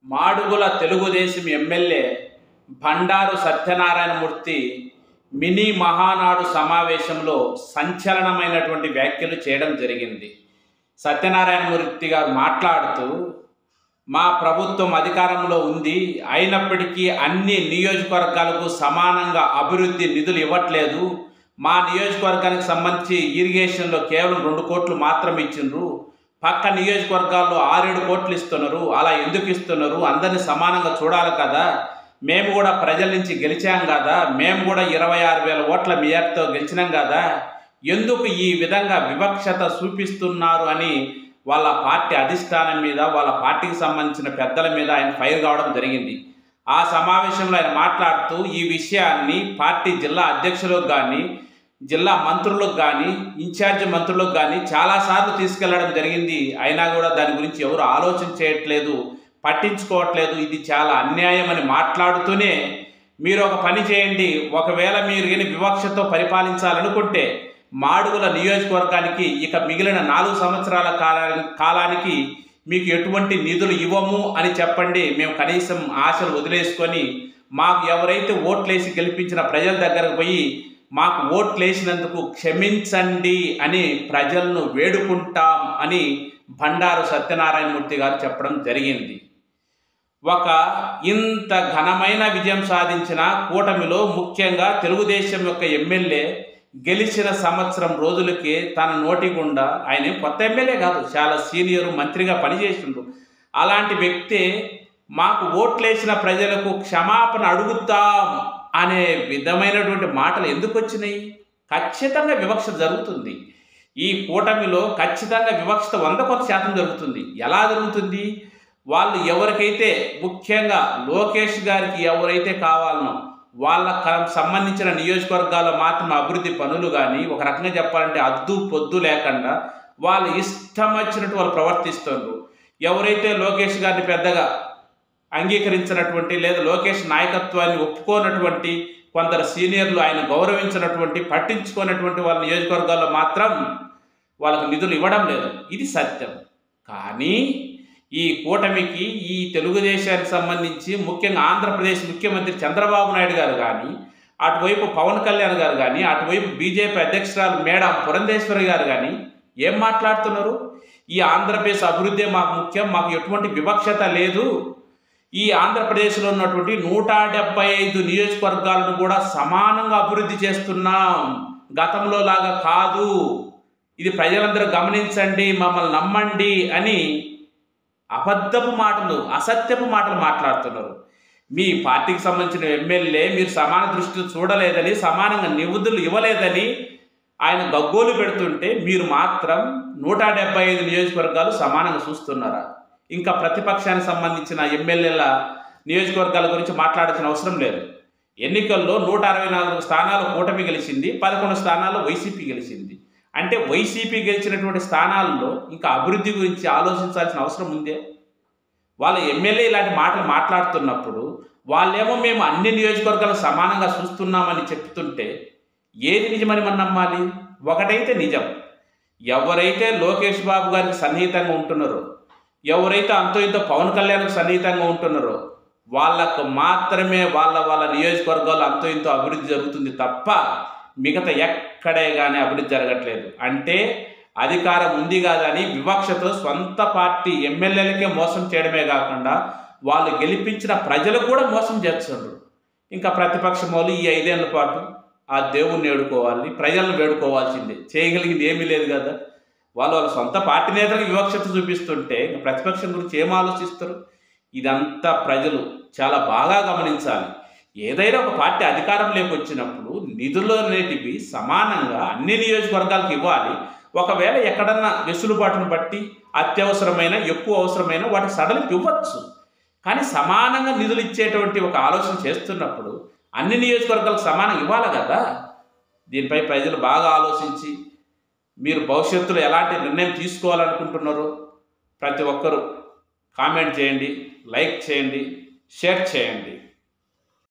Madugula Telugu Desam MLA Bandaru Satyanarayana Murthy mini Mahanadu సమావేశంలో సంచలనమైనటువంటి వ్యాఖ్యలు చేయడం జరిగింది. సత్యనారాయణమూర్తి గారు మాట్లాడుతూ, మా ప్రభుత్వం అధికారంలో ఉంది, అయినప్పటికీ అన్ని నియోజకవర్గాలకు సమానంగా అభివృద్ధి నిధులు ఇవ్వట్లేదు. మా నియోజకవర్గానికి సంబంధించి ఇరిగేషన్లో కేవలం 2 కోట్లు మాత్రం ఇచ్చిండ్రు, పక్క నియోజకవర్గాల్లో 6-7 కోట్లు ఇస్తున్నారు. అలా ఎందుకు ఇస్తున్నారు? అందరినీ సమానంగా చూడాలి కదా. మేము కూడా ప్రజల నుంచి గెలిచాం కదా, మేము కూడా 26,000 ఓట్ల మేయర్తో గెలిచినాం కదా, ఎందుకు ఈ విధంగా వివక్షత చూపిస్తున్నారు అని వాళ్ళ పార్టీ అధిష్టానం మీద, వాళ్ళ పార్టీకి సంబంధించిన పెద్దల మీద ఆయన ఫైర్ కావడం జరిగింది. ఆ సమావేశంలో ఆయన మాట్లాడుతూ ఈ విషయాన్ని పార్టీ జిల్లా అధ్యక్షులకు కానీ, జిల్లా మంత్రులకు కానీ, ఇన్ఛార్జి మంత్రులకు కానీ చాలాసార్లు తీసుకెళ్లడం జరిగింది. అయినా కూడా దాని గురించి ఎవరు ఆలోచన చేయట్లేదు, పట్టించుకోవట్లేదు. ఇది చాలా అన్యాయం అని మాట్లాడుతూనే, మీరు ఒక పని చేయండి, ఒకవేళ మీరు ఏమి వివక్షతో పరిపాలించాలనుకుంటే మాడుగుల నియోజకవర్గానికి ఇక మిగిలిన 4 సంవత్సరాల కాలానికి మీకు ఎటువంటి నిధులు ఇవ్వము అని చెప్పండి. మేము కనీసం ఆశలు వదిలేసుకొని మాకు ఎవరైతే ఓట్లేసి గెలిపించిన ప్రజల దగ్గరకు పోయి మాకు ఓట్లేసినందుకు క్షమించండి అని ప్రజలను వేడుకుంటాం అని బండారు సత్యనారాయణమూర్తి గారు చెప్పడం జరిగింది. ఒక ఇంత ఘనమైన విజయం సాధించిన కూటమిలో ముఖ్యంగా తెలుగుదేశం యొక్క ఎమ్మెల్యే గెలిచిన సంవత్సరం రోజులకే తన నోటి గుండా, ఆయన కొత్త ఎమ్మెల్యే కాదు, చాలా సీనియర్ మంత్రిగా పనిచేసిండ్రు, అలాంటి వ్యక్తి మాకు ఓట్లేసిన ప్రజలకు క్షమాపణ అడుగుతాం అనే విధమైనటువంటి మాటలు ఎందుకు వచ్చినాయి? ఖచ్చితంగా వివక్ష జరుగుతుంది. ఈ కూటమిలో ఖచ్చితంగా వివక్షత 100% జరుగుతుంది. ఎలా జరుగుతుంది? వాళ్ళు ఎవరికైతే, ముఖ్యంగా లోకేష్ గారికి ఎవరైతే కావాలనో వాళ్ళకు సంబంధించిన నియోజకవర్గాల్లో మాత్రం అభివృద్ధి పనులు కానీ, ఒక రకంగా చెప్పాలంటే అద్దు పొద్దు లేకుండా వాళ్ళు ఇష్టం వచ్చినట్టు వాళ్ళు ప్రవర్తిస్తున్నారు. ఎవరైతే లోకేష్ గారిని పెద్దగా అంగీకరించినటువంటి, లేదా లోకేష్ నాయకత్వాన్ని ఒప్పుకోనటువంటి కొందరు సీనియర్లు, ఆయన గౌరవించినటువంటి, పట్టించుకున్నటువంటి వాళ్ళ నియోజకవర్గాల్లో మాత్రం వాళ్ళకు నిధులు ఇవ్వడం లేదు. ఇది సత్యం. కానీ ఈ కూటమికి, ఈ తెలుగుదేశానికి సంబంధించి ముఖ్యంగా ఆంధ్రప్రదేశ్ ముఖ్యమంత్రి చంద్రబాబు నాయుడు గారు కానీ, అటువైపు పవన్ కళ్యాణ్ గారు కానీ, అటువైపు బీజేపీ అధ్యక్షురాలు మేడం పురంధేశ్వరి గారు కానీ ఏం మాట్లాడుతున్నారు? ఈ ఆంధ్రప్రదేశ్ అభివృద్ధి మాకు ముఖ్యం, మాకు ఎటువంటి వివక్షత లేదు, ఈ ఆంధ్రప్రదేశ్లో ఉన్నటువంటి 175 నియోజకవర్గాలను కూడా సమానంగా అభివృద్ధి చేస్తున్నాం, గతంలో లాగా కాదు, ఇది ప్రజలందరూ గమనించండి, మమ్మల్ని నమ్మండి అని అబద్ధపు మాటలు, అసత్యపు మాటలు మాట్లాడుతున్నారు. మీ పార్టీకి సంబంధించిన ఎమ్మెల్యే మీరు సమాన దృష్టితో చూడలేదని, సమానంగా నిధులు ఇవ్వలేదని ఆయన గగ్గోలు పెడుతుంటే మీరు మాత్రం 175 నియోజకవర్గాలు సమానంగా చూస్తున్నారా? ఇంకా ప్రతిపక్షానికి సంబంధించిన ఎమ్మెల్యేల నియోజకవర్గాల గురించి మాట్లాడాల్సిన అవసరం లేదు. ఎన్నికల్లో 164 స్థానాలు కూటమి గెలిచింది, 11 స్థానాల్లో వైసీపీ గెలిచింది. అంటే వైసీపీ గెలిచినటువంటి స్థానాల్లో ఇంకా అభివృద్ధి గురించి ఆలోచించాల్సిన అవసరం ఉందే? వాళ్ళ ఎమ్మెల్యే ఇలాంటి మాటలు మాట్లాడుతున్నప్పుడు వాళ్ళేమో మేము అన్ని నియోజకవర్గాలు సమానంగా చూస్తున్నామని చెప్తుంటే ఏది నిజమని మనం నమ్మాలి? ఒకటైతే నిజం, ఎవరైతే లోకేష్ బాబు గారికి సన్నిహితంగా ఉంటున్నారో, ఎవరైతే అంతో ఇంతో పవన్ కళ్యాణ్కి సన్నిహితంగా ఉంటున్నారో వాళ్ళకు మాత్రమే వాళ్ళ నియోజకవర్గాల్లో అంతో ఇంతో అభివృద్ధి జరుగుతుంది తప్ప మిగతా ఎక్కడే కానీ అభివృద్ధి జరగట్లేదు. అంటే అధికారం ఉంది కాదని వివక్షతో సొంత పార్టీ ఎమ్మెల్యేలకే మోసం చేయడమే కాకుండా వాళ్ళు గెలిపించిన ప్రజలకు కూడా మోసం చేస్తున్నారు. ఇంకా ప్రతిపక్షం వాళ్ళు ఈ 5 ఏళ్ల పాటు ఆ దేవుణ్ణి వేడుకోవాలి, ప్రజలను వేడుకోవాల్సిందే, చేయగలిగింది ఏమీ లేదు కదా. వాళ్ళ సొంత పార్టీ నేతలకు వివక్షత చూపిస్తుంటే ప్రతిపక్షం గురించి ఏం ఆలోచిస్తారు? ఇదంతా ప్రజలు చాలా బాగా గమనించాలి. ఏదైనా ఒక పార్టీ అధికారంలోకి వచ్చినప్పుడు నిధులు అనేటివి సమానంగా అన్ని నియోజకవర్గాలకు ఇవ్వాలి. ఒకవేళ ఎక్కడన్నా వెసులుబాటును బట్టి అత్యవసరమైన, ఎక్కువ అవసరమైన వాటికి సడలింపు ఇవ్వచ్చు. కానీ సమానంగా నిధులు ఇచ్చేటువంటి ఒక ఆలోచన చేస్తున్నప్పుడు అన్ని నియోజకవర్గాలకు సమానంగా ఇవ్వాలి కదా. దీనిపై ప్రజలు బాగా ఆలోచించి మీరు భవిష్యత్తులో ఎలాంటి నిర్ణయం తీసుకోవాలనుకుంటున్నారో ప్రతి ఒక్కరూ కామెంట్ చేయండి, లైక్ చేయండి, షేర్ చేయండి.